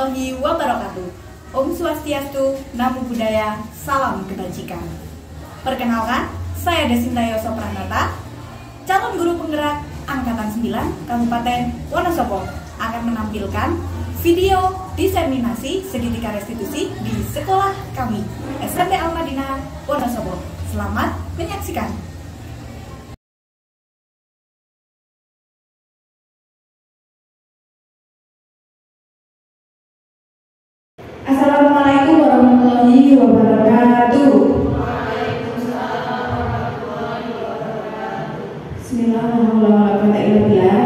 warahmatullahi wabarakatuh. Om Swastiastu, Namo Buddhaya, Salam Kebajikan. Perkenalkan, saya Desinta Yoso Pranata, calon guru penggerak Angkatan 9 Kabupaten Wonosobo, akan menampilkan video diseminasi segitiga restitusi di sekolah kami, SMP Al-Madinah Wonosobo. Selamat menyaksikan. Assalamualaikum warahmatullahi wabarakatuh. Bismillahirrahmanirrahim.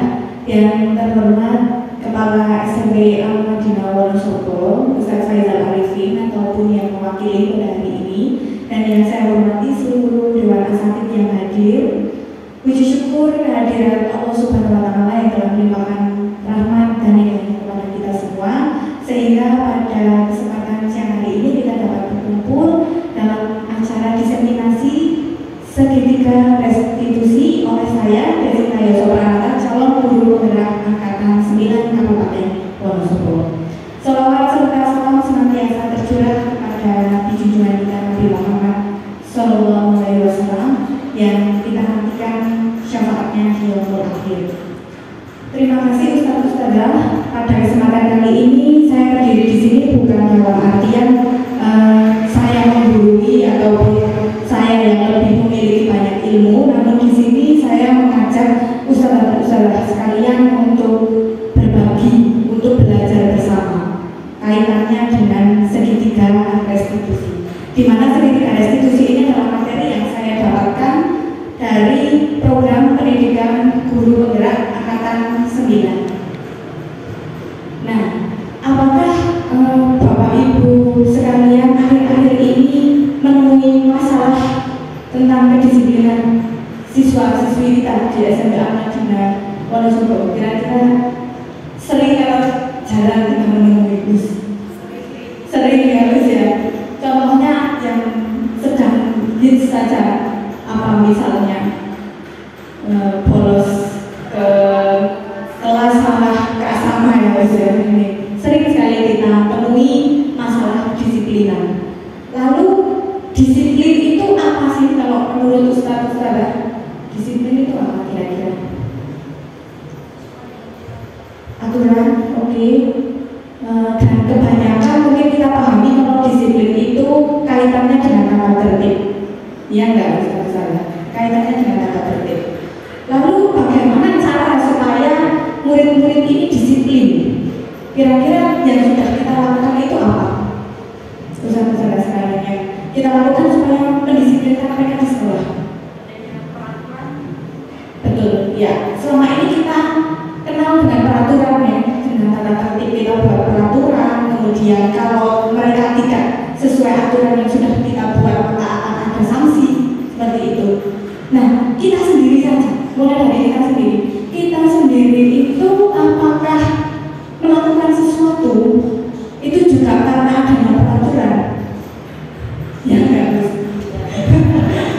Yang terhormat Kepala SMP Al-Madinah Wonosobo, Ustaz Faizal Arifin, ataupun yang mewakili pada hari ini, dan yang saya hormati seluruh Dewan Asatidz yang hadir. Puji syukur kehadiran Allah Subhanahu wa Ta'ala yang telah melimpahkan rahmat dan hidayah kepada kita semua, sehingga pada kesempatan siang hari ini kita dapat berkumpul dalam acara diseminasi segitiga restitusi oleh saya, Desinta Yoso Pranata, calon guru penggerak Angkatan 9 Kabupaten Wonosobo. Sholawat serta salam senantiasa tercurah kepada junjungan kita Nabi Muhammad Sallallahu Alaihi Wasallam yang kita nantikan syafaatnya di yaumul akhir. Terima kasih Ustaz-Ustazah. Pada kesempatan kali ini saya berdiri di sini bukan dalam artian saya menggurui ataupun saya yang lebih memiliki banyak ilmu, namun di sini saya mengajak Ustazah-Ustazah sekalian untuk berbagi, untuk belajar bersama kaitannya dengan segitiga restitusi. Di mana segitiga restitusi ini adalah materi yang saya dapatkan dari program pendidikan guru penggerak Angkatan 9. Nah, apakah Bapak Ibu sekalian akhir-akhir ini menemui masalah tentang kedisiplinan siswa-siswi kita di SMP Al-Madinah Wonosobo? Kira-kira sering lewat jalan kita menemui bus? Sering ya bus ya? Contohnya yang sedang hits saja, apa misalnya bolos ke kelas sama ke asrama ya bus ya, ini sering sekali kita temui masalah kedisiplinan. Lalu disiplin itu apa sih kalau menurut Ustaz-Ustazah? Disiplin itu apa kira-kira? Aturan, oke. Dan kebanyakan mungkin kita pahami kalau disiplin itu kaitannya dengan tata tertib. Iya enggak Ustaz-Ustazah? Kaitannya dengan tata tertib. Lalu bagaimana cara supaya murid-murid ini disiplin? Kira-kira yang sudah kita lakukan itu apa? Ustaz-Ustazah sekalian yang kita lakukan supaya mendisiplinkan mereka di sekolah. Betul, ya. Selama ini kita kenal dengan peraturan ya, dengan tata tertib kita buat peraturan. Kemudian kalau mereka tidak sesuai aturan yang sudah kita buat, maka akan ada sanksi seperti itu. Nah, kita sendiri saja, mulai dari kita sendiri. Kita sendiri itu apakah melakukan sesuatu itu juga karena adanya peraturan? Ya enggak, Mas?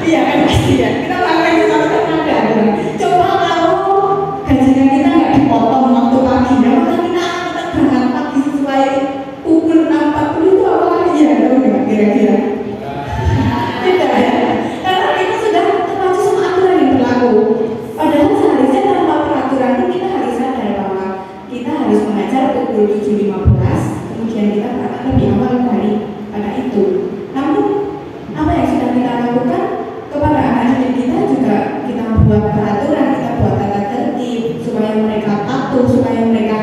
Iya kan pasti ya. Kita melakukan sesuatu karena ada aturan. Coba kalau gajinya kita nggak dipotong waktu pagi, ya maka kita berangkat pagi sesuai pukul 6.40 itu apakah iya atau enggak kira-kira? Tidak ya. Karena kita sudah terpacu sama aturan yang berlaku. Padahal seharusnya tanpa peraturan pun kita harus sadar bahwa kita harus mengajar pukul 7.15, kemudian kita berangkat lebih awal dari pada itu. Namun apa yang sudah kita lakukan kepada anak didik kita juga kita buat peraturan, kita buat tata tertib supaya mereka patuh, supaya mereka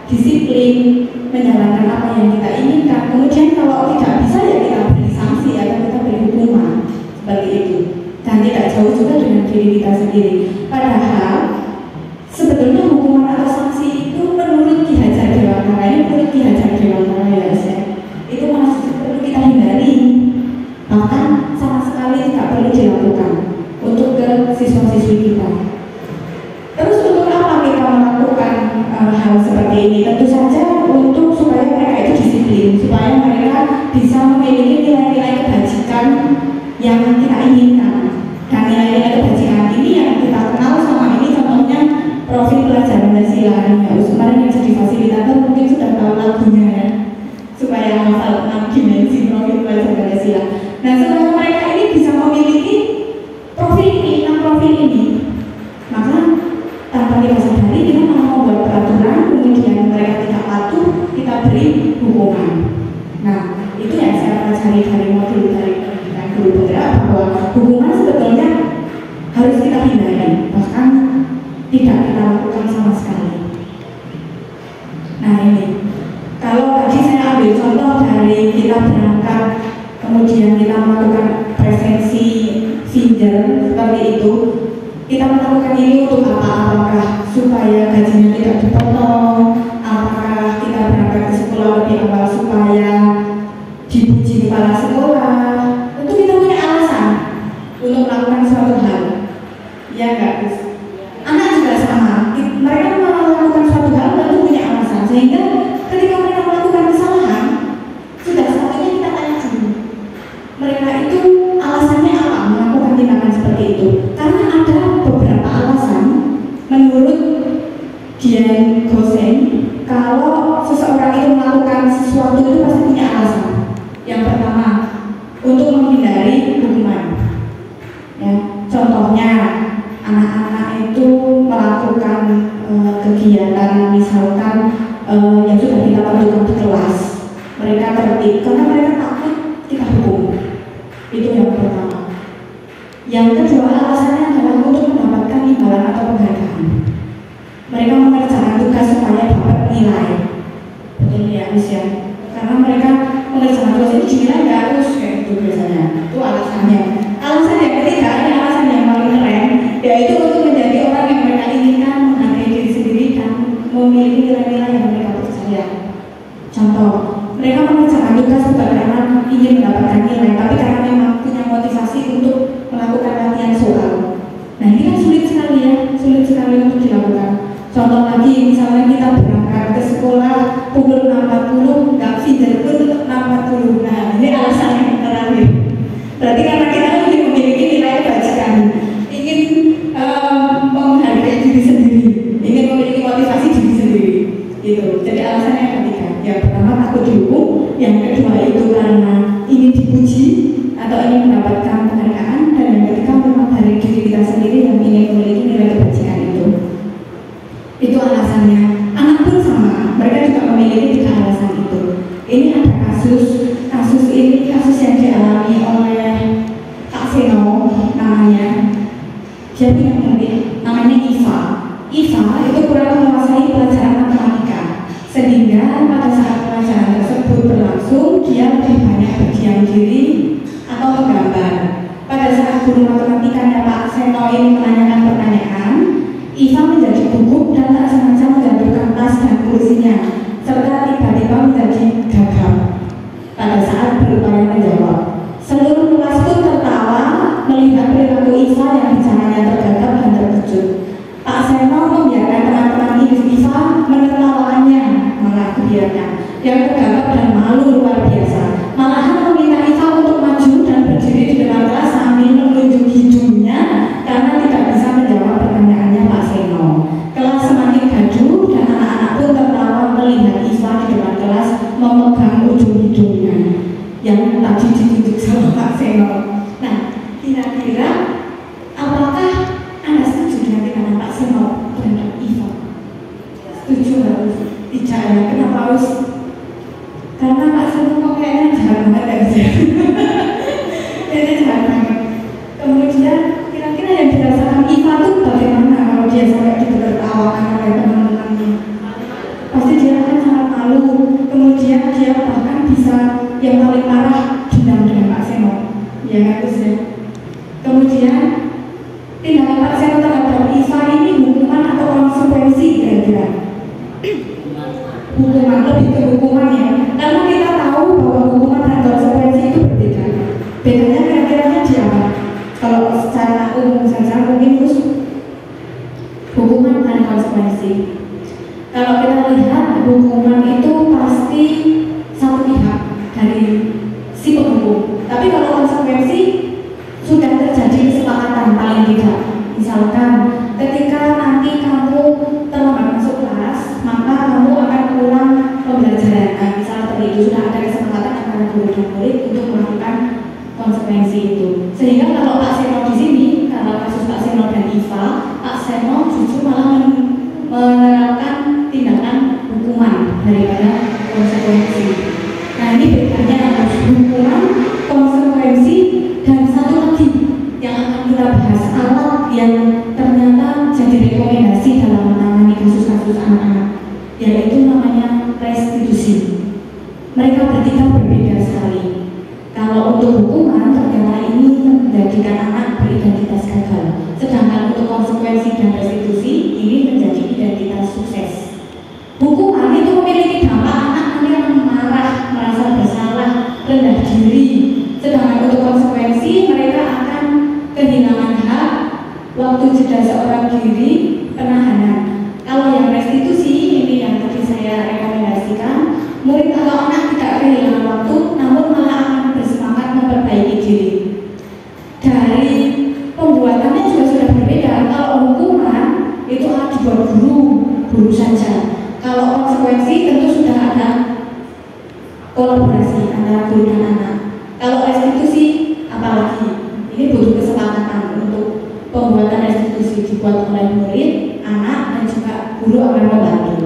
disiplin menjalankan apa yang kita inginkan. Kemudian kalau tidak bisa ya kita beri sanksi atau kita beri hukuman seperti itu. Dan tidak jauh juga dengan diri kita sendiri. Padahal sebetulnya hukuman atau sanksi itu menurut Ki Hajar Dewantara, ini menurut Ki Hajar Dewantara ya saya, itu malah perlu kita hindari, bahkan sama sekali tidak perlu dilakukan untuk ke siswa-siswi kita. Terus untuk apa kita melakukan hal seperti ini? Tentu saja untuk supaya mereka itu disiplin, supaya mereka bisa memiliki nilai-nilai kebajikan yang kita inginkan. Dan nilai-nilai kebajikan ini yang kita kenal selama ini, contohnya profil pelajaran Pancasila. Ya, kemarin yang jadi fasilitator mungkin sudah tahu lagunya ya. 6 dimensi profil pelajar Pancasila. Nah, setelah mereka ini bisa memiliki profil ini, 6 profil ini, maka tanpa kita sadari kita mau membuat peraturan, kemudian mereka tidak patuh, kita beri hukuman. Nah, itu yang saya pelajari dari modul dari pendidikan guru penggerak, bahwa hukuman sebetulnya harus kita hindari, bahkan tidak kita lakukan sama sekali. Nah, ini kalau tadi saya ambil contoh dari kita berangkat, kemudian kita melakukan presensi Finder seperti itu, kita melakukan ini untuk apa? Apakah supaya gajinya tidak dipotong? Apakah kita berangkat ke sekolah lebih awal supaya dipuji kepala sekolah? Tentu kita punya alasan untuk melakukan suatu hal. Ya enggak, Gus? Anak juga sama. Mereka melakukan suatu hal tentu punya alasan. Sehingga ketika mereka melakukan kesalahan, sudah sepatutnya kita tanya dulu. Mereka itu alasannya apa melakukan tindakan seperti itu? Karena ada beberapa alasan menurut Dian Gosen, kalau seseorang itu melakukan sesuatu itu pasti punya alasan. Yang pertama, untuk menghindari hukuman. Ya, contohnya anak-anak itu melakukan kegiatan misalkan yang sudah kita tentukan di kelas, mereka tertib karena mereka takut kita hukum. Itu yang pertama. Yang kedua, alasannya adalah untuk mendapatkan imbalan atau penghargaan. Mereka mengerjakan tugas supaya dapat nilai. Betul ya, Miss ya? Karena mereka mengerjakan tugas itu dinilai nggak harus kayak itu biasanya. Itu alasannya. Alasan yang ketiga, ini alasan yang paling keren, yaitu untuk menjadi orang yang mereka inginkan, menghargai diri sendiri dan memiliki nilai-nilai yang mereka percaya. Contoh, mereka mengerjakan tugas bukan karena ingin mendapatkan nilai, tapi karena memang punya motivasi untuk melakukan latihan soal. Nah, ini kan sulit sekali ya, sulit sekali untuk dilakukan. Contoh lagi, misalnya kita berangkat ke sekolah pukul 6.40, nggak feeder pun tetap 6.40. Nah, ini alasan yang terakhir. Berarti karena kita ingin memiliki nilai kebajikan, ingin menghargai diri sendiri, ingin memiliki motivasi diri sendiri. Gitu. Jadi alasan yang ketiga. Yang pertama takut dihukum, yang kedua itu karena ingin dipuji atau ingin mendapatkan penghargaan, dan yang ketiga memang dari diri kita sendiri yang ingin memiliki nilai kebajikan itu. Itu alasannya. Anak pun sama, mereka juga memiliki tiga alasan itu. Ini ada kasus ini kasus yang dialami oleh Kak Seno namanya. Jadi yang penting namanya Iva. Iva itu kurang menguasai pelajaran matematika, sehingga pada saat pelajaran tersebut berlangsung dia lebih banyak berdiam diri atau menggambar. Pada saat guru matematikanya Pak Seno ini menanyakan pertanyaan, Iva menjadi gugup dan tak sengaja menjatuhkan tas dan kursinya, serta tiba-tiba menjadi gagap pada saat berupaya menjawab. Seluruh kelas pun tertawa melihat perilaku Iva yang bicaranya tergagap dan terkejut. Pak Seno membiarkan teman-teman Iva menertawakannya, malah kebiarkan. Yang tergagap dan malu luar biasa. Malahan meminta Iva untuk maju dan berdiri di depan kelas sambil menunjuk hidungnya karena tidak bisa menjawab pertanyaannya Pak Seno. Kelas semakin gaduh dan anak-anak pun tertawa melihat Iva di depan kelas memegang ujung hidungnya yang tadi ditunjuk sama Pak Seno. Nah, kira-kira apakah Anda setuju dengan tindakan Pak Seno terhadap Iva? Setuju harus? Tidak ya? Kenapa harus? Karena Pak Seno kok kayaknya jahat banget ya sih? Kayaknya jahat banget. Kemudian kira-kira yang dirasakan Iva itu bagaimana kalau dia sampai ditertawakan oleh teman-temannya? Pasti dia akan sangat malu. Kemudian dia bahkan bisa yang paling parah dendam dengan Pak Seno. Ya kan Gus ya? Kemudian tindakan Pak Seno terhadap Iva ini hukuman atau konsekuensi kira-kira? Hukuman, lebih ke hukuman ya. Karena kita tahu bahwa hukuman dan konsekuensi itu berbeda. Bedanya kira-kira di apa? Kalau secara umum saja mungkin Gus, hukuman dan konsekuensi. Kalau kita lihat hukuman itu pasti satu pihak dari si penghukum. Tapi kalau konsekuensi sudah terjadi kesepakatan paling tidak. Misalkan ketika nanti kamu terlambat masuk kelas, maka kamu akan ulang pembelajaran. misalnya seperti itu sudah ada kesepakatan antara guru dan murid untuk melakukan konsekuensi itu. Sehingga kalau Pak Seno di sini, kalau kasus Pak Seno dan Iva, Pak Seno justru malah menerapkan tindakan hukuman daripada konsekuensi. Nah ini bedanya hukuman, konsekuensi, dan satu lagi yang akan kita bahas, alat yang ternyata jadi rekomendasi dalam menangani kasus-kasus anak-anak, yaitu namanya restitusi. Mereka bertiga berbeda sekali. Kalau untuk hukuman ternyata ini menjadikan anak beridentitas gagal, sedangkan untuk konsekuensi dan restitusi ini menjadi identitas sukses. Hukuman itu memiliki dampak anak nanti akan marah, merasa bersalah, rendah diri, sedangkan untuk konsekuensi mereka akan kehilangan hak, waktu jeda seorang diri, penahanan. Kalau yang restitusi ini yang tadi saya rekomendasikan, murid atau anak tidak kehilangan waktu, namun malah akan bersemangat memperbaiki diri. Dari pembuatannya juga sudah berbeda. Kalau hukuman itu akan dibuat guru saja. Kalau konsekuensi tentu sudah ada kolaborasi antara guru dan anak. Kalau restitusi apalagi, ini butuh kesepakatan untuk pembuatan restitusi dibuat oleh murid, anak, dan juga guru akan membantu.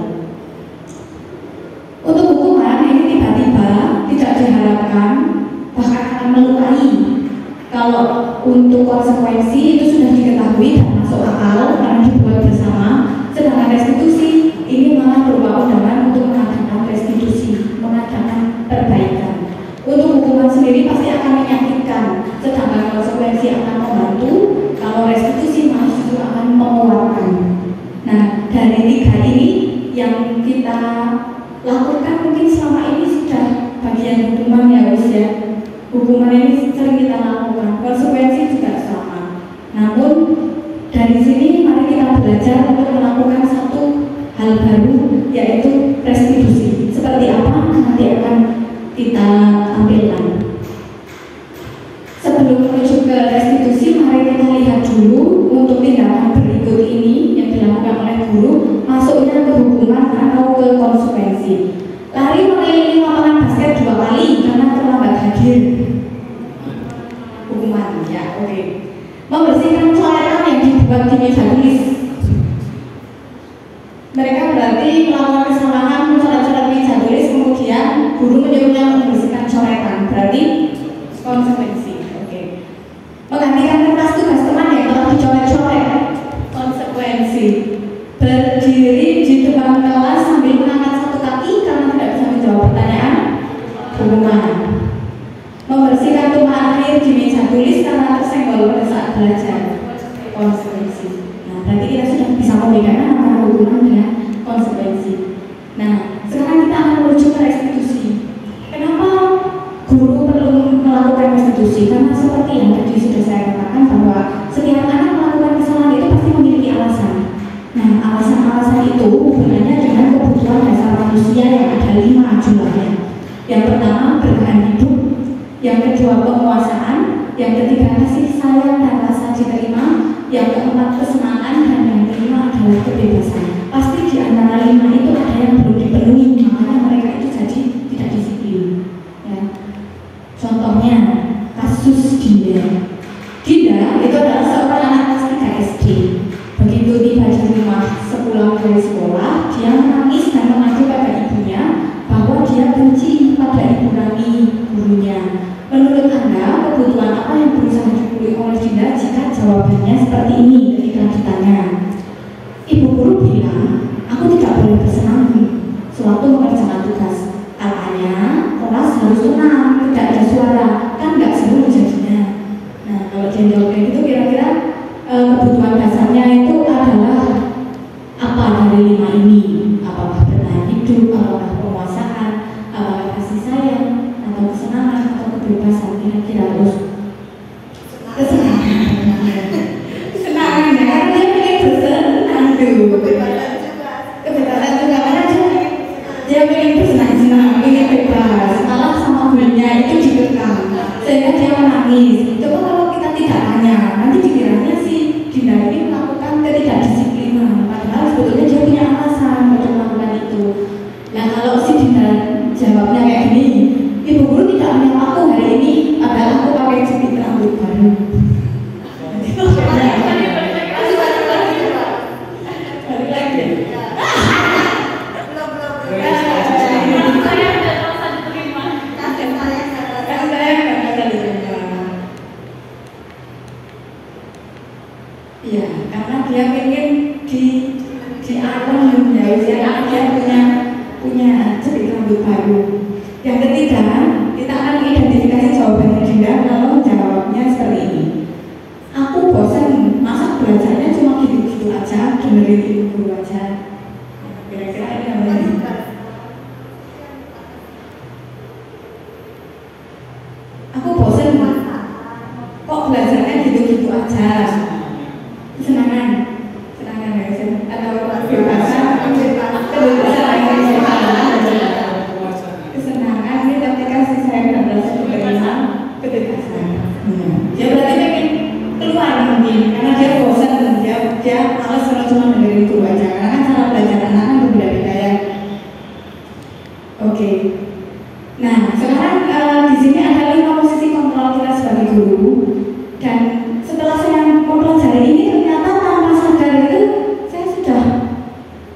Untuk hukuman ini tiba-tiba tidak diharapkan, bahkan akan melukai. Kalau untuk konsekuensi itu sudah diketahui dan masuk akal karena dibuat bersama, sedangkan restitusi ini malah berupa undangan untuk mengadakan restitusi, mengadakan perbaikan. Untuk hukuman sendiri pasti akan menyakitkan, sedangkan konsekuensi akan membantu. Kalau restitusi malah justru akan menguatkan. Nah, dari tiga ini yang kita lakukan mungkin selama ini sudah bagian hukuman ya Gus ya. Hukuman ini sering kita lakukan, konsekuensi juga sama. Namun dari sini mari kita belajar untuk melakukan satu hal baru, yaitu restitusi. Seperti apa nanti akan kita tampilkan. Sebelum menuju ke restitusi, mari kita lihat dulu untuk tindakan berikut ini yang dilakukan oleh guru, masuknya ke hukuman atau ke konsekuensi. Lari mengelilingi lapangan basket 2 kali karena terlambat hadir. Hukuman, ya, oke. Membersihkan coretan yang dibuat di meja tulis. Mereka berarti melakukan kesalahan mencoret-coret meja tulis, kemudian guru menyuruhnya membersihkan coretan. Berarti konsekuensi. Oke. Menggantikan kertas tugas teman yang telah dicoret-coret. Konsekuensi. Berdiri di depan kelas sambil mengangkat satu kaki karena tidak bisa menjawab pertanyaan. Hukuman. Membersihkan tumpahan air di meja tulis karena tersenggol pada saat belajar. Konsekuensi. Nah, berarti kita sudah bisa membedakan antara hukuman dengan konsekuensi. Nah, sekarang kita akan menuju ke restitusi. Kenapa guru perlu melakukan restitusi? Karena seperti yang tadi sudah saya katakan bahwa setiap anak melakukan kesalahan itu pasti memiliki alasan. Nah, alasan-alasan itu hubungannya dengan kebutuhan dasar manusia yang ada 5 jumlahnya. Yang pertama, bertahan hidup. Yang kedua, penguasaan. Yang ketiga, kasih sayang dan rasa diterima. Yang keempat, kesenangan. Dan yang kelima adalah kebebasan. Pasti di antara 5 itu ada yang belum dipenuhi, makanya mereka itu jadi tidak disiplin. Ya. Contohnya, kasus Dinda. Dinda itu adalah seorang anak kelas 3 SD. Begitu tiba di rumah sepulang dari sekolah, dia menangis dan mengadu pada ibunya bahwa dia benci pada ibu kami, gurunya. Menurut Anda, kebutuhan apa yang berusaha dipenuhi oleh Dinda jika jawabannya seperti ini ketika ditanya? Ibu guru bilang, aku tidak boleh bersenang sewaktu mengerjakan tugas. Katanya, kelas harus tenang, tidak ada suara, kan nggak seru jadinya. Nah, kalau dia jawab kayak gitu, kira-kira kebutuhan dasarnya itu adalah apa dari 5 ini? Apakah bertahan hidup, apakah penguasaan, apakah kasih sayang, atau kesenangan, atau kebebasan? Kira-kira harus kesenangan. Kesenangan ya, karena dia pengen bersenang dulu. Kebebasan juga karena dia pengen bersenang-senang, pengen bebas. Malah sama gurunya itu dikekang, sehingga dia menangis. Coba kalau kita tidak tanya, kan guys ya, karena dia punya cerit rambut baru. Yang ketiga, kita akan identifikasi jawabannya Dinda kalau jawabnya seperti ini. Aku bosan, masa belajarnya cuma gitu-gitu aja, dengerin ibu guru aja. Kira-kira ini namanya. Aku bosan, kok belajarnya gitu-gitu aja. Kesenangan guys, atau kebebasan kesenangan ini ketika saya benar-benar kebebasan. Ya berarti pengen keluar mungkin karena dia bosan, dia malas kalau cuma dengerin itu aja. Karena kan cara belajar anak kan berbeda-beda ya. Oke. Nah sekarang di sini ada 5 posisi kontrol kita sebagai guru. Dan setelah saya mempelajari ini ternyata tanpa sadar itu saya sudah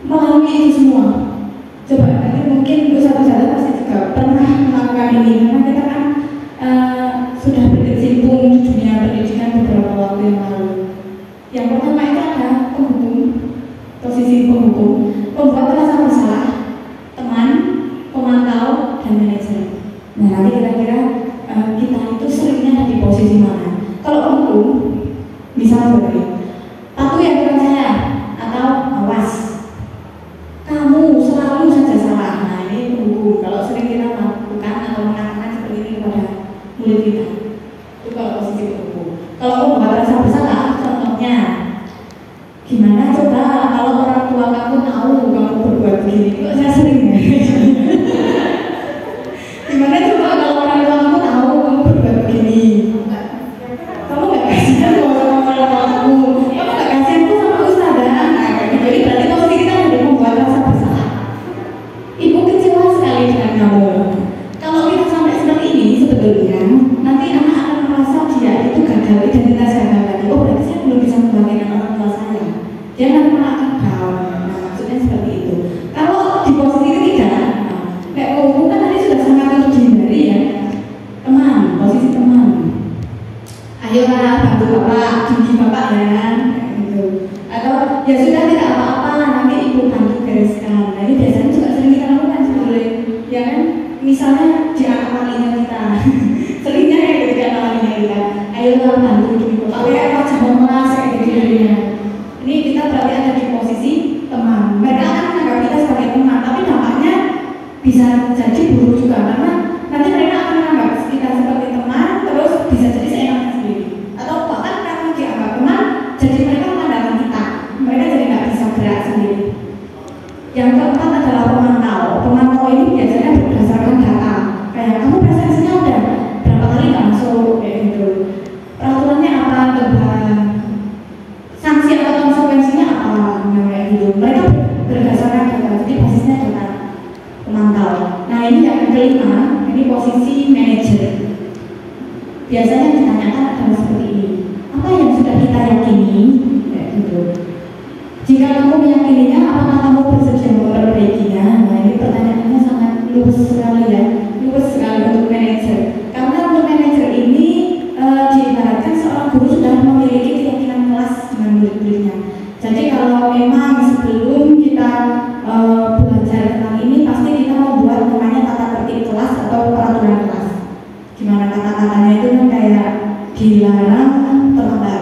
melalui itu semua. Coba nanti mungkin usaha-usaha pasti juga pernah melakukan ini karena kita kan sudah berkecimpung di dunia pendidikan beberapa waktu yang lalu. Yang pertama itu ada penghukum, posisi penghukum, pembuat rasa bersalah, teman, pemantau, dan manajer. Nah nanti kira-kira kita itu seringnya ada di posisi mana? Kalau penghukum, misalnya seperti patuh ya bukan saya, atau awas, kamu selalu saja salah. Nah ini penghukum. Kalau sering kita melakukan atau mengatakan seperti ini kepada murid kita, itu kalau posisi penghukum. Kalau membuat rasa bersalah, contohnya gimana coba kalau orang tua kamu tahu kamu berbuat begini? Kok saya sering ya? Gimana coba kalau orang tua kamu tahu kamu berbuat begini? Kamu nggak kasihan sama orang tua kamu nggak kasihan tuh sama ustazah. Nah, jadi berarti posisi kita ada membuat rasa bersalah. Ibu kecewa sekali dengan kamu. Kalau kita sampai seperti ini sebetulnya nanti anak akan merasa dia itu gagal, identitas gagal tadi. Oh berarti saya belum bisa membanggakan orang tua saya. Dia nanti malah akan down. Nah maksudnya seperti itu. Kalau di posisi ketiga, kayak penghukum kan tadi sudah sangat untuk dihindari ya. Teman, posisi teman. Ayolah bantu bapak, bimbing bapak ya, gitu. Atau ya sudah tidak apa-apa, nanti ibu bantu bereskan. Nah ini biasanya juga sering kita lakukan sebetulnya, ya kan? Misalnya di anak walinya kita, seringnya kayak gitu di anak walinya kita. Ayolah bantu bimbing bapak, kayak apa jangan melas kayak gitu. Ini kita berarti ada di posisi teman. Mereka akan menganggap kita sebagai teman, tapi dampaknya bisa jadi buruk juga karena nanti mereka akan menganggap kita seperti teman, terus bisa jadi seenaknya sendiri. Atau bahkan karena dianggap teman, jadi mereka mengandalkan kita. Mereka jadi nggak bisa gerak sendiri. Yang keempat adalah pemantau. Pemantau ini biasanya berdasarkan data. Kayak kamu presensinya udah berapa kali nggak masuk kayak gitu. Peraturannya apa, sanksi atau konsekuensinya apa, kayak gitu. Mereka berdasarkan data. Jadi basisnya data. Pemantau. Nah ini yang kelima, ini posisi manajer. Biasanya ditanyakan adalah seperti ini. Apa yang sudah kita yakini? Kayak gitu. Jika kamu meyakininya, apakah kamu bersedia memperbaikinya? Nah ini pertanyaannya sangat luas sekali ya, luas sekali untuk manajer. Karena untuk manajer ini diibaratkan seorang guru sudah memiliki keyakinan kelas dengan murid-muridnya. Jadi kalau memang sebelum kita belajar tentang ini, pasti kita membuat namanya tata tertib kelas atau peraturan kelas. Gimana kata-katanya itu kan kayak dilarang terlambat,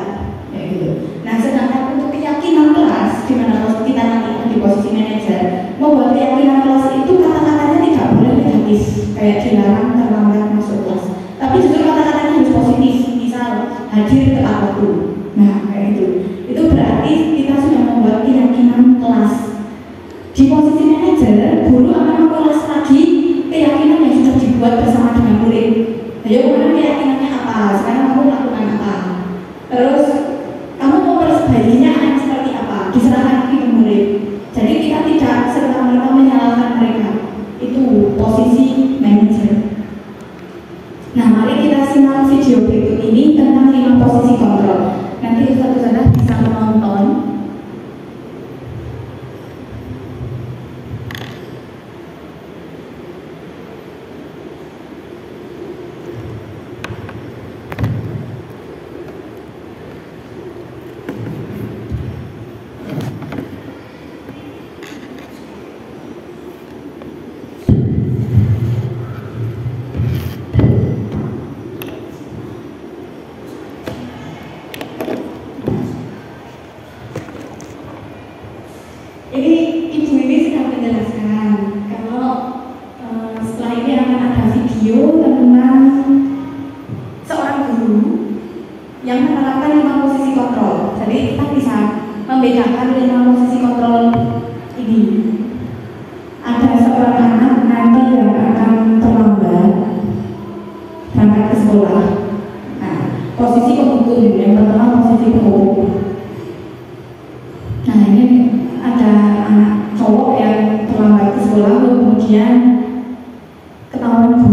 kayak gitu. Nah sedangkan untuk keyakinan kelas, gimana kalau kita nanti di posisi manajer, membuat keyakinan kelas itu kata-katanya tidak boleh negatif, kayak dilarang terlambat masuk kelas. Tapi justru kata-katanya harus positif, misal hadir tepat waktu. Nah kayak gitu. Itu berarti kita sudah membuat keyakinan kelas. Di posisi manajer, guru akan mengulas lagi keyakinan yang sudah dibuat bersama dengan murid. Ayo kemarin keyakinannya apa? Sekarang kamu lakukan apa? Terus kamu mau memperbaikinya akan seperti apa? Diserahkan ke murid. Jadi kita tidak serta-merta menyalahkan mereka. Itu posisi manajer. Nah, mari kita simak video berikut ini tentang 5 posisi kontrol. Nanti satu-satu bisa menonton.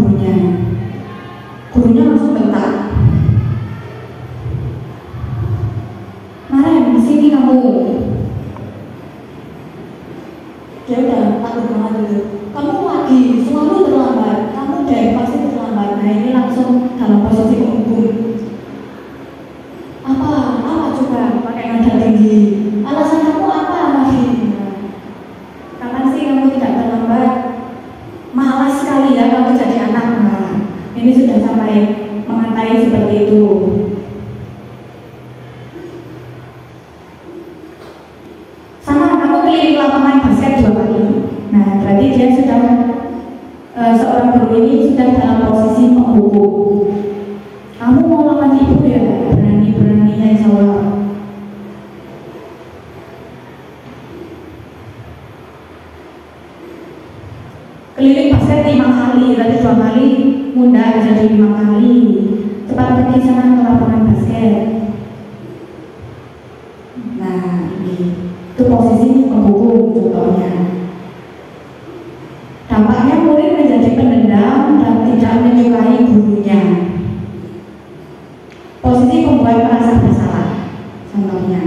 gurunya. Gurunya langsung bentak. Maren, sini kamu. Dia udah takut banget dulu. Kamu lagi selalu terlambat. Kamu dari pasti terlambat. Nah ini langsung dalam posisi menghukum. Apa coba pakai nada tinggi. Alasan kamu apa lagi? Kapan sih kamu tidak terlambat? Malas sekali ya kamu jadi anak. Nah, ini sudah sampai mengatai seperti itu. Sama kamu keliling lapangan basket 2 kali. Nah berarti dia sudah seorang guru ini sudah dalam posisi menghukum. Kamu mau lawan ibu ya? Berani-beraninya jawab. Keliling basket 5 kali, tadi 2 kali, mudah jadi 5 kali. Cepat pergi sana ke lapangan basket. Nah ini itu posisi menghukum contohnya. Dampaknya murid menjadi pendendam dan tidak menyukai gurunya. Posisi pembuat merasa bersalah. Contohnya,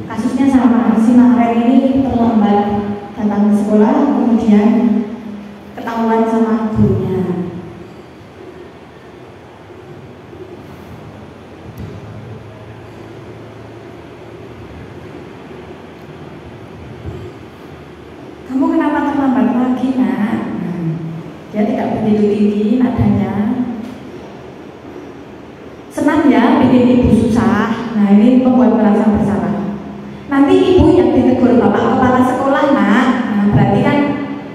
kasusnya sama. Si Maren ini terlambat datang ke sekolah, kemudian ketahuan sama gurunya. Kamu kenapa terlambat lagi, nak? Dia tidak begitu tinggi nadanya. Senang ya bikin ibu susah. Nah ini membuat merasa bersalah. Nanti ibu yang ditegur bapak kepala sekolah, nak. Nah berarti kan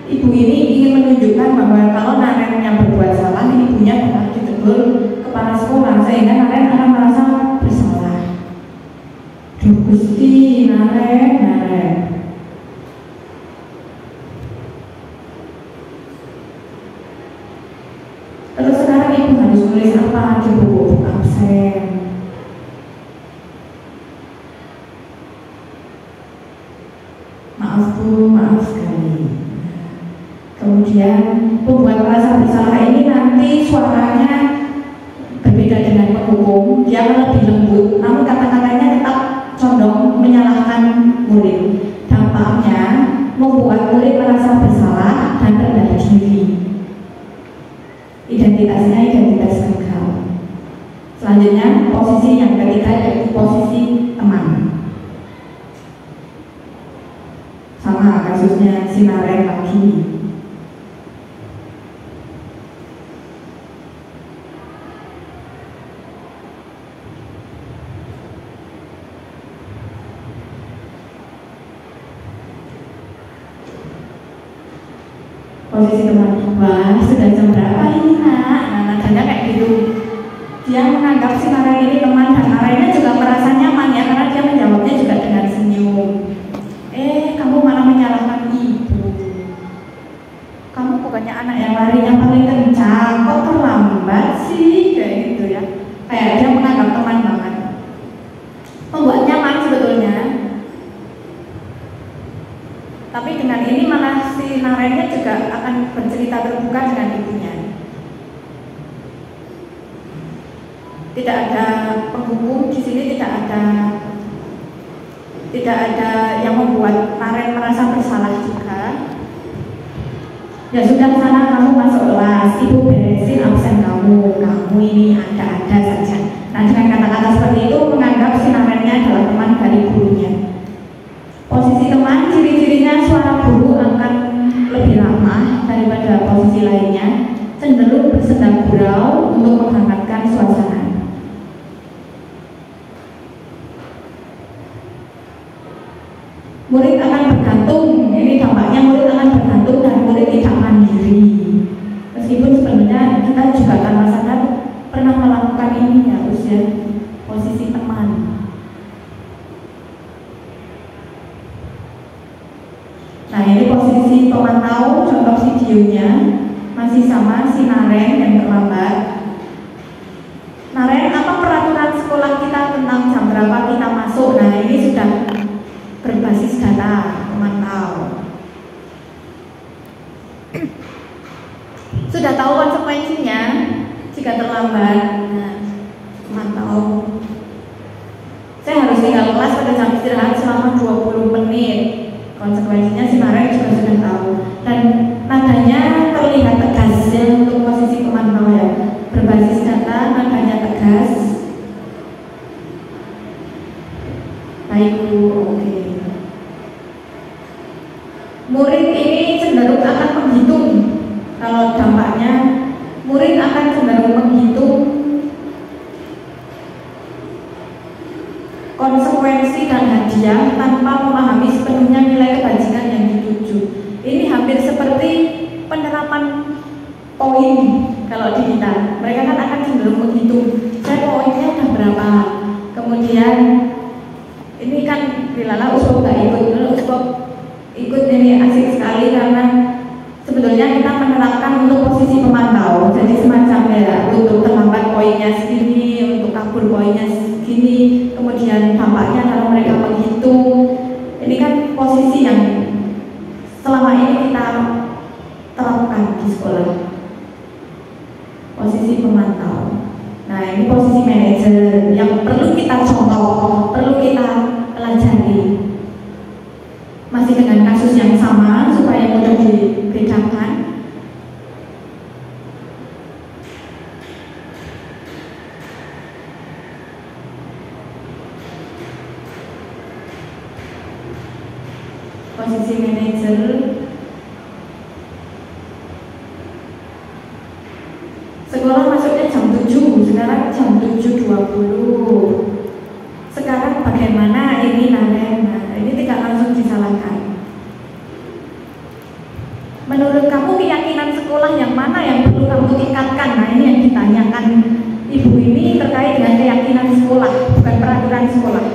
ibu ini ingin menunjukkan bahwa kalau Naren yang berbuat salah, ibunya bakal ditegur kepala sekolah, sehingga Naren akan merasa bersalah. Duh Gusti, Naren. Terus sekarang ibu harus nulis apa di buku absen? Maaf Bu, maaf sekali. Kemudian pembuat merasa bersalah ini nanti suaranya berbeda dengan penghukum. Dia lebih lembut, namun kata-katanya tetap condong menyalahkan murid. Dampaknya membuat murid merasa bersalah dan rendah diri. Identitasnya identitas gagal. Selanjutnya posisi yang ketiga yaitu posisi teman. Sama kasusnya si Naren lagi. Posisi teman, wah sudah jam berapa ini nak? Nah nadanya kayak gitu. Dia menganggap si Naren ini teman dan Narennya juga merasa nyaman ya, karena dia menjawabnya juga dengan senyum. Kamu malah menyalahkan ibu. Kamu bukannya anak yang larinya paling kencang, kok terlambat sih? Kayak gitu ya. Kayak dia menganggap teman banget. Membuat nyaman sebetulnya. Tapi dengan ini malah si Narennya juga akan bercerita terbuka dengan ibunya. Tidak ada penghukum di sini, tidak ada yang membuat Naren merasa bersalah juga. Ya sudah, sana kamu masuk kelas, ibu beresin absen kamu ini ada saja. Nah dengan kata-kata seperti itu menganggap si Narennya adalah teman dari gurunya. Posisi teman, ciri-cirinya suara guru akan lebih lama daripada posisi lainnya, cenderung bersedang gurau untuk menghangatkan suasana. Murid akan bergantung, ini dampaknya murid akan bergantung dan murid tidak mandiri. Meskipun sebenarnya kita juga akan merasakan pernah melakukan ini ya, usia posisi teman. Nah ini posisi pemantau, contoh videonya masih sama si Naren yang terlambat. Naren, apa peraturan sekolah kita tentang jam berapa kita masuk? Nah ini sudah berbasis data pemantau. Sudah tahu konsekuensinya, terlambat. Nah, mantau. Saya harus tinggal kelas pada jam istirahat selama 20 menit. Konsekuensinya si Maren juga sudah tahu. Dan nadanya terlihat tegas ya untuk posisi pemantau ya. Berbasis data, nadanya tegas. Baik Bu, oke. Murid ini cenderung akan menghitung. Kalau dampaknya, murid akan cenderung menghitung konsekuensi dan hadiah tanpa memahami sepenuhnya nilai kebajikan yang dituju. Ini hampir seperti penerapan poin kalau di kita. Mereka kan akan cenderung menghitung, saya poinnya udah berapa. Kemudian ini kan Bilala Usbok gak ikut dulu, Usbok ikut ini asik sekali karena sebetulnya kita menerapkan untuk posisi pemantau. Jadi semacam ya untuk terlambat poinnya segini, untuk kabur poinnya segini. Kemudian dampaknya kalau mereka menghitung, ini kan posisi yang selama ini kita terapkan di sekolah, posisi pemantau. Nah ini posisi manajer yang perlu kita contoh, perlu kita pelajari. Masih dengan kasus yang sama supaya mudah dibedakan. Posisi manajer, sekolah masuknya jam 7, sekarang jam 7.20. Sekarang bagaimana ini Naren? Ini tidak langsung disalahkan. Menurut kamu keyakinan sekolah yang mana yang perlu kamu tingkatkan? Nah ini yang ditanyakan ibu ini terkait dengan keyakinan sekolah, bukan peraturan sekolah.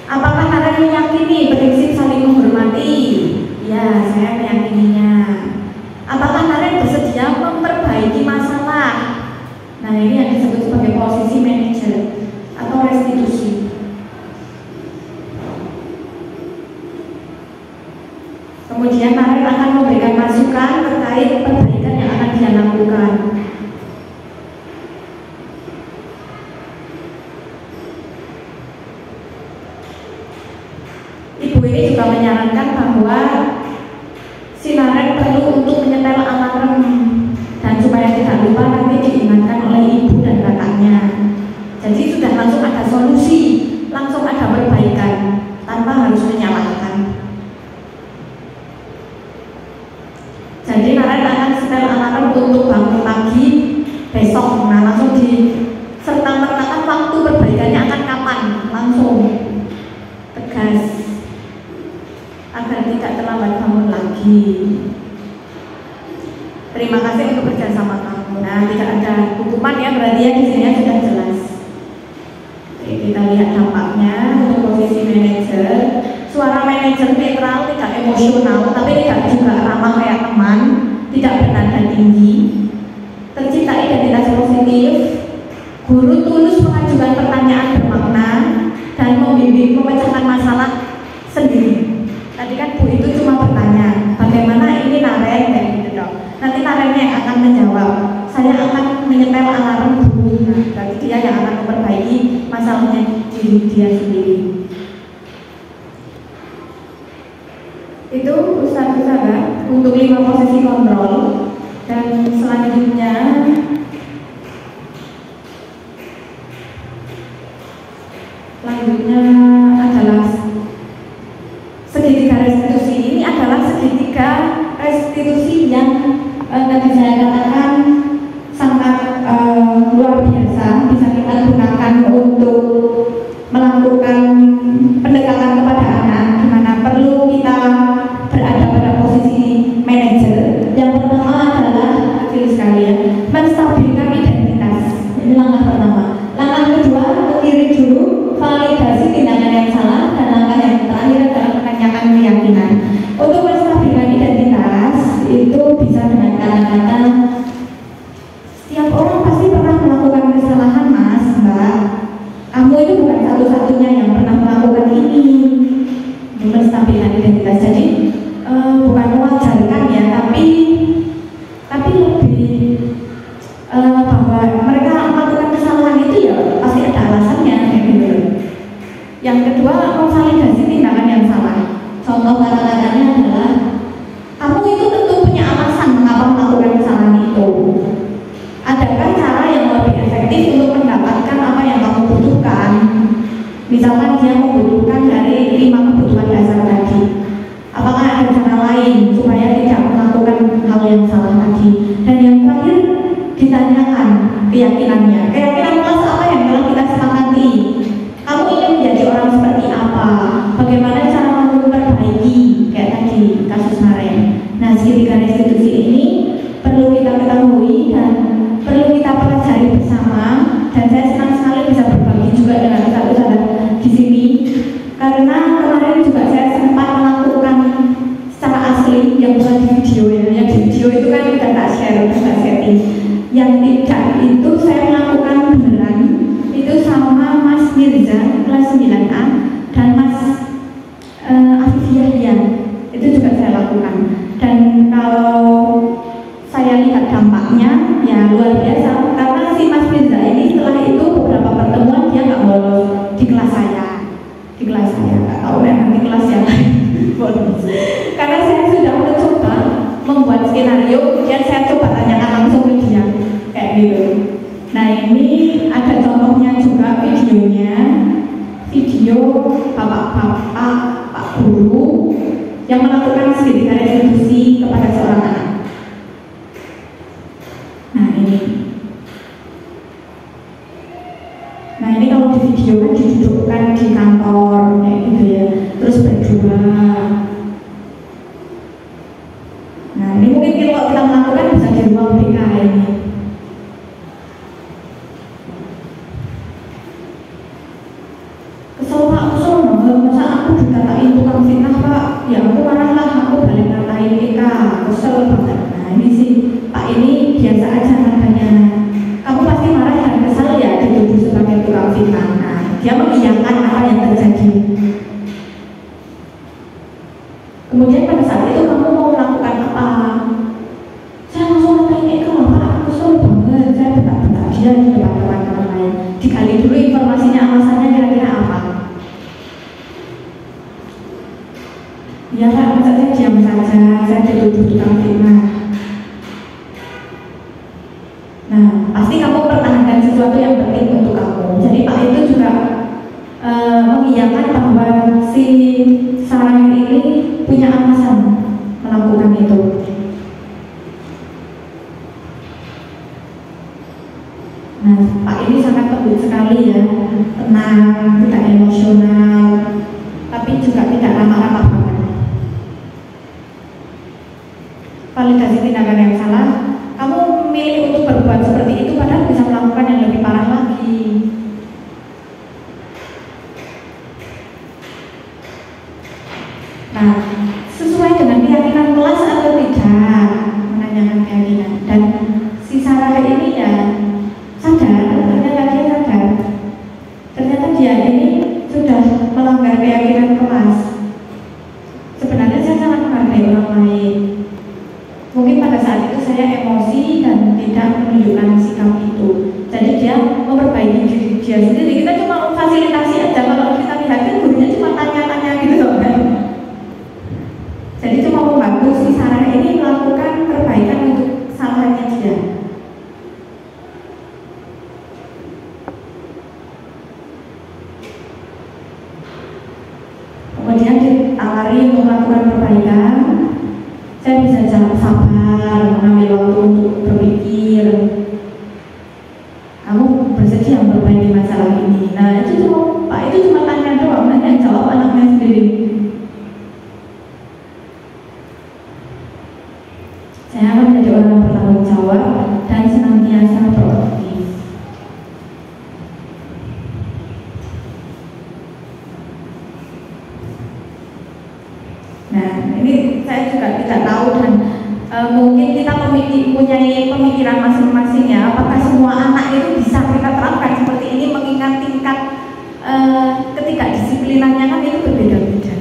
Apakah Naren meyakini prinsip saling menghormati? Ya, saya meyakininya. Apakah Naren bersedia memperbaiki masalah? Nah ini yang disebut sebagai posisi manajer atau restitusi. Kemudian Naren akan memberikan masukan terkait perbaikan yang akan dia lakukan. Ibu ini juga menyarankan bahwa si Naren perlu untuk menyetel alarm dan supaya tidak lupa nanti diingatkan oleh ibu dan kakaknya. Jadi sudah langsung ada solusi, langsung ada perbaikan tanpa harus menyalahkan. Jadi Naren akan setel alarm untuk bangun pagi besok. Nah langsung di serta-mertakan waktu perbaikannya akan kapan, langsung tegas agar tidak terlambat bangun lagi. Terima kasih untuk kerjasama kamu. Nah tidak ada hukuman ya, berarti ya di sini sudah jelas. Oke, kita lihat dampaknya untuk posisi manajer. Suara manajer netral, tidak emosional, tapi tidak juga ramah kayak teman, tidak bernada tinggi, tercipta identitas positif, guru tulus mengajukan pertanyaan bermakna, dan membimbing memecahkan masalah sendiri. Tadi kan Bu itu cuma bertanya, bagaimana ini Naren kayak gitu dong. Nanti Narennya yang akan menjawab, saya akan menyetel alarm Bu. Nah, berarti dia yang akan memperbaiki masalahnya diri dia sendiri. Itu Ustaz-Ustazah untuk 5 posisi kontrol. Dan selanjutnya adalah segitiga restitusi. Ini adalah segitiga restitusi yang tadi saya katakan sangat luar biasa, bisa kita gunakan untuk melakukan pendekatan kepada anak, di mana perlu kita berada pada posisi manajer. Yang pertama adalah kecil sekali ya, menstabilkan identitas. Ini langkah pertama. Langkah kedua, mengiring dulu validasi tindakan yang salah, dan langkah yang terakhir adalah menanyakan keyakinan. Untuk menstabilkan identitas itu bisa dengan kata-kata, setiap orang pasti pernah melakukan kesalahan Mas, Mbak. Kamu itu bukan satu-satunya yang pernah melakukan ini. adakah cara yang lebih efektif untuk mendapatkan apa yang kamu butuhkan? Misalkan dia membutuhkan dari 5 kebutuhan dasar tadi, apakah ada cara lain supaya tidak melakukan hal yang salah tadi? Dan yang terakhir, ditanyakan keyakinannya. Keyakinan plus apa yang telah kita sepakati? Kamu ingin menjadi orang seperti apa? Bagaimana cara kamu memperbaiki? Kayak tadi kasus Maren. Nah, segitiga restitusi ini perlu kita ketahui dan perlu kita pelajari bersama. Dan saya senang sekali bisa berbagi juga dengan saudara di sini, karena kemarin juga saya sempat melakukan secara asli yang bukan di video ya. Yang di video itu kan udah tak share, udah tak setting. Yang tidak itu saya melakukan beneran itu sama Mas Mirza kelas 9A dan Mas Afifiyah, itu juga saya lakukan. Dan kalau saya lihat dampaknya ya luar biasa, karena si Mas Mirza ini setelah itu beberapa pertemuan dia nggak bolos di kelas saya, nggak tahu ya nanti kelas yang lain bolos. Karena saya sudah mencoba membuat skenario, kemudian saya coba tanyakan langsung ke dia kayak gitu. Nah, ini ada contohnya juga videonya, video bapak-bapak, pak guru yang melakukan segitiga restitusi kepada seorang anak. Nah ini kalau di video kan didudukkan di kantor kayak gitu ya, terus berdua. Nah ini mungkin kalau kita melakukan bisa di ruang BK ini. Kesel Pak, masa aku dikatain tukang fitnah Pak? Ya aku marah lah, aku balik ngatain BK, kesel banget. Nah ini sih Pak, ini biasa aja katanya. Kamu pasti marah dan kesal ya dituduh sebagai tukang fitnah. Nah, dia mengiyakan apa yang terjadi. Kemudian pada saat itu kamu mau melakukan apa? Saya langsung ngatain Pak, aku kesel banget, saya bentak-bentak dia di depan teman-teman lain. Digali dulu informasinya, alasannya kira-kira apa? Ya Pak, masa saya diam saja, saya dituduh tukang fitnah. Nah, pasti kamu pertahankan sesuatu yang penting untuk kamu. Jadi Pak itu juga mengiyakan bahwa si sarang ini punya alasan melakukan itu. Nah, Pak ini sangat lembut sekali ya, tenang, tidak emosional, tapi juga tidak ramah-ramah banget. Validasi tindakan yang salah, kamu memilih untuk berbuat seperti itu padahal bisa melakukan yang lebih parah lagi. Nah, sesuai dengan keyakinan kelas atau tidak, menanyakan keyakinan. Dan si Sarah ini ya sadar, ternyata dia ini sudah melanggar keyakinan kelas. Sebenarnya saya sangat menghargai orang lain. Mungkin pada saat itu saya emosi dan tidak menunjukkan sikap itu. Jadi dia memperbaiki diri dia sendiri. Kita cuma memfasilitasi aja. Kalau kita lihat kan gurunya cuma tanya-tanya gitu loh kan. Jadi cuma membantu si Sarah ini melakukan perbaikan untuk kesalahannya dia. Kemudian ditawari untuk melakukan perbaikan. Saya bisa sabar, mengambil waktu untuk berpikir. Kamu bersedia memperbaiki masalah ini. Nah itu cuma Pak itu cuma tanya doang, nanti jawab anaknya sendiri. Saya akan menjadi orang yang bertanggung jawab dan senantiasa proaktif. Nah ini saya juga tidak tahu dan mungkin kita mempunyai pemikiran masing-masing ya. Apakah semua anak itu bisa kita terapkan seperti ini, mengingat tingkat ketidakdisiplinannya kan itu berbeda-beda.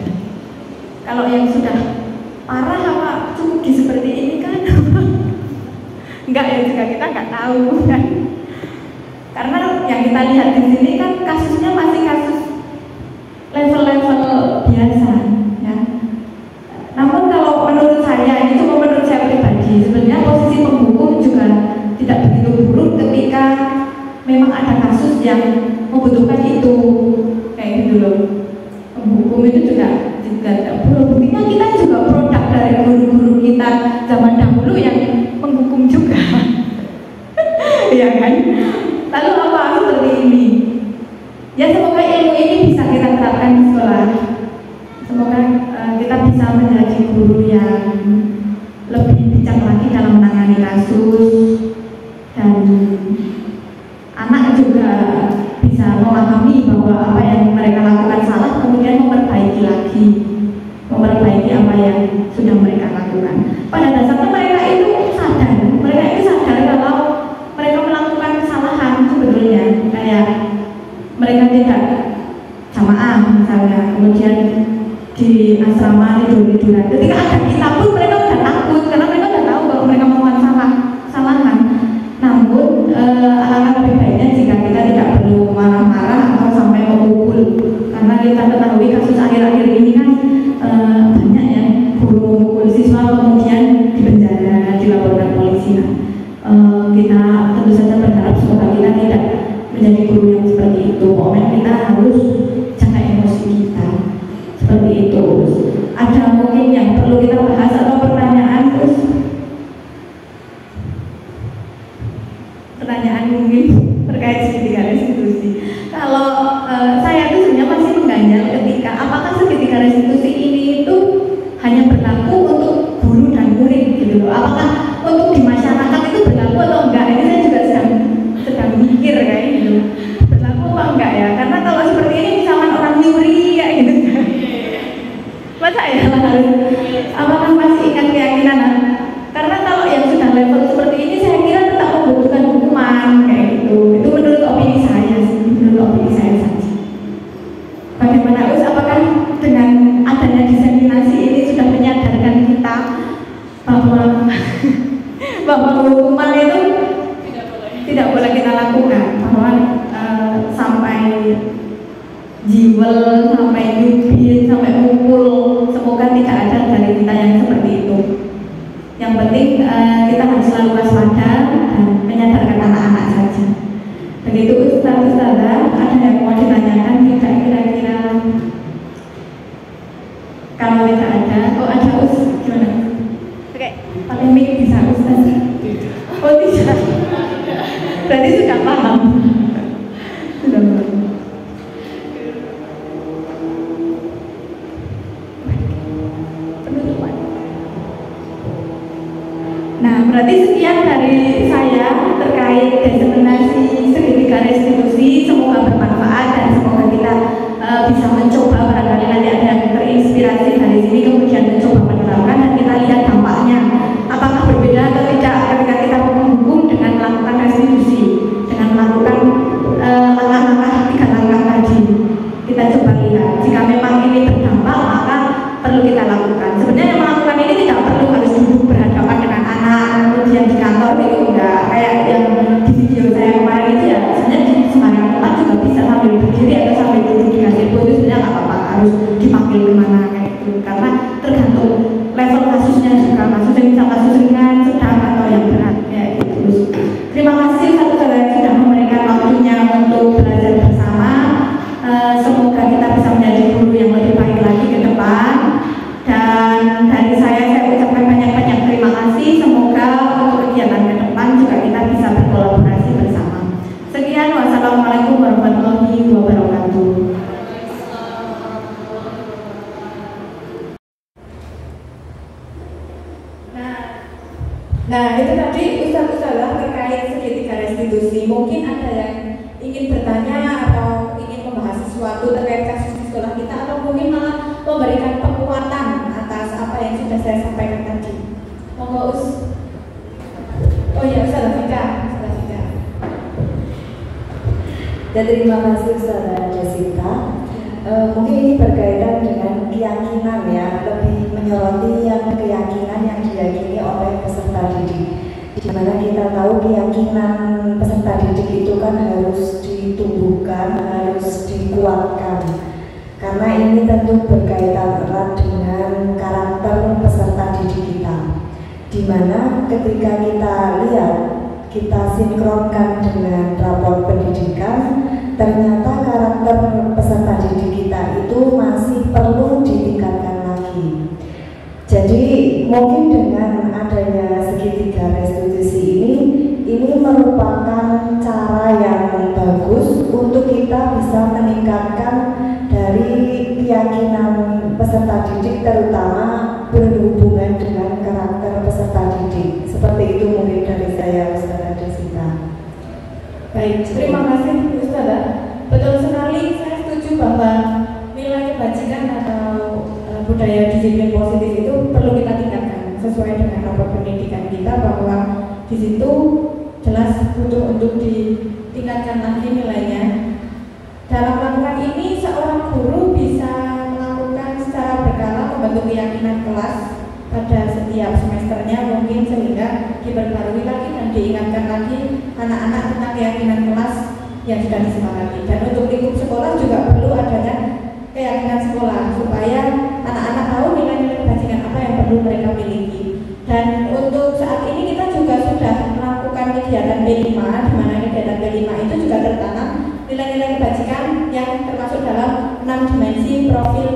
Kalau yang sudah parah apa cukup di seperti ini kan enggak ya, juga kita nggak tahu kan. Karena yang kita lihat di sini kan kasusnya masih kasus level-level biasa ya. Namun kalau menurut saya, ini cuma menurut saya pribadi, sebenarnya posisi penghukum juga tidak begitu buruk memang ada kasus yang membutuhkan itu kayak gitu loh. Hukum itu juga tidak perlu. Buktinya kita juga produk dari guru-guru kita zaman dahulu yang menghukum juga. Ya kan? Lalu apa seperti ini? Ya semoga ilmu ini bisa kita terapkan di sekolah. Semoga kita bisa menjadi guru yang lebih bijak lagi dalam menangani kasus, dan anak juga bisa memahami bahwa apa yang mereka lakukan salah, kemudian memperbaiki apa yang sudah mereka lakukan. Pada dasarnya mereka itu sadar kalau mereka melakukan kesalahan sebetulnya, kayak mereka tidak jamaah misalnya, kemudian di asrama tidur-tiduran. Ketika ada kita pun mereka sudah takut karena mereka sudah tahu bahwa mereka melakukan kesalahan. Namun alangkah lebih baiknya jika kita tidak perlu marah-marah atau sampai memukul, karena kita ketahui kasus akhir-akhir ini kan banyak ya guru memukul siswa kemudian dipenjara, dilaporkan polisi. Kita tentu saja berharap semoga kita tidak menjadi guru yang seperti itu. Pokoknya kita harus jaga emosi kita seperti itu. Ada mungkin yang perlu kita bahas atau pertanyaan mungkin terkait segitiga restitusi. Kalau saya itu sebenarnya masih mengganjal ketika apakah segitiga restitusi ini itu hanya berlaku untuk guru dan murid gitu loh. Apakah untuk di masyarakat itu berlaku atau enggak? Ini saya juga sedang mikir kayak gitu. Berlaku apa enggak ya? Karena kalau seperti ini misalkan orang nyuri kayak gitu. Masa ya harus apakah masih ingat keyakinan? Karena kalau yang sudah level seperti ini saya kira tetap membutuhkan hukuman kayak gitu. Itu menurut opini saya saja. Bagaimana Us? Apakah dengan adanya diseminasi ini sudah menyadarkan kita bahwa hukuman itu tidak boleh kita lakukan, bahwa sampai jiwel, sampai nyubit, sampai mukul, semoga tidak ada dari kita yang seperti itu. Yang penting kita harus selalu waspada dan menyadarkan anak-anak saja. Begitu Ustazah, ada yang mau ditanyakan tidak kira-kira? Kalau tidak ada, ada Us, gimana? Oke, paling mic bisa Ustazah? Oh tidak, berarti sudah paham. Sudah paham. Nah, berarti sekian dari saya terkait diseminasi segitiga restitusi. Semoga bermanfaat dan semoga kita bisa mencoba, barangkali nanti ada yang terinspirasi dari sini kemudian mencoba menerapkan dan kita lihat dampaknya apakah berbeda atau tidak ketika kita menghukum dengan melakukan restitusi, dengan melakukan langkah-langkah 3 langkah tadi. Kita coba lihat jika memang ini berdampak maka perlu kita lakukan. Sebenarnya yang melakukan ini tidak perlu harus duduk berhadapan dengan anak kemudian di kantor itu enggak, kayak yang di video saya kemarin itu ya sebenarnya di sembarang tempat juga bisa sambil berdiri atau sambil duduk di gazebo itu sebenarnya nggak apa-apa harus dipanggil kemana kayak gitu, karena tergantung level kasusnya juga, kasusnya bisa kasus ringan, sedang atau yang berat kayak gitu. Terima kasih satu-satu yang sudah memberikan waktunya untuk belajar bersama. Semoga kita bisa menjadi guru yang lebih baik lagi ke depan. Dan dari saya ucapkan banyak-banyak terima kasih. Semoga untuk kegiatan ke depan juga kita bisa berkolaborasi bersama. Sekian, wassalamualaikum warahmatullahi wabarakatuh. Nah itu tadi Ustazah terkait segitiga restitusi. Mungkin ada yang ingin bertanya atau ingin membahas sesuatu terkait kasus di sekolah kita, atau mungkin malah memberikan penguatan atas apa yang sudah saya sampaikan tadi. Monggo Us. Oh ya, Ustazah Vika. Dan terima kasih Ustazah Jessica. Mungkin ini berkaitan dengan keyakinan ya, lebih menyoroti yang keyakinan yang diyakini oleh peserta didik. Di mana kita tahu keyakinan peserta didik itu kan harus ditumbuhkan, harus dikuatkan. Karena ini tentu berkaitan erat dengan karakter peserta didik kita. Di mana ketika kita lihat, kita sinkronkan dengan rapor pendidikan ternyata karakter peserta didik kita itu masih perlu ditingkatkan lagi. Jadi mungkin dengan adanya segitiga restitusi ini merupakan cara yang bagus untuk kita bisa meningkatkan dari keyakinan peserta didik, terutama berhubungan dengan karakter peserta didik. Seperti itu mungkin dari saya, Ustazah Desita. Baik, terima kasih Ustazah. Betul sekali, saya setuju bahwa nilai kebajikan atau budaya disiplin positif itu perlu kita tingkatkan sesuai dengan rapor pendidikan kita, bahwa di situ jelas butuh untuk ditingkatkan lagi nilainya. Dalam melakukan ini, seorang guru bisa melakukan secara berkala membentuk keyakinan kelas pada setiap semesternya mungkin, sehingga diperbarui lagi dan diingatkan lagi anak-anak tentang keyakinan kelas yang sudah disepakati. Dan untuk lingkup sekolah juga perlu adanya keyakinan sekolah supaya anak-anak tahu nilai-nilai kebajikan apa yang perlu mereka miliki. Dan untuk saat ini kita juga sudah melakukan kegiatan B5, di mana kegiatan B5 itu juga tertanam nilai-nilai kebajikan yang termasuk dalam 6 dimensi profil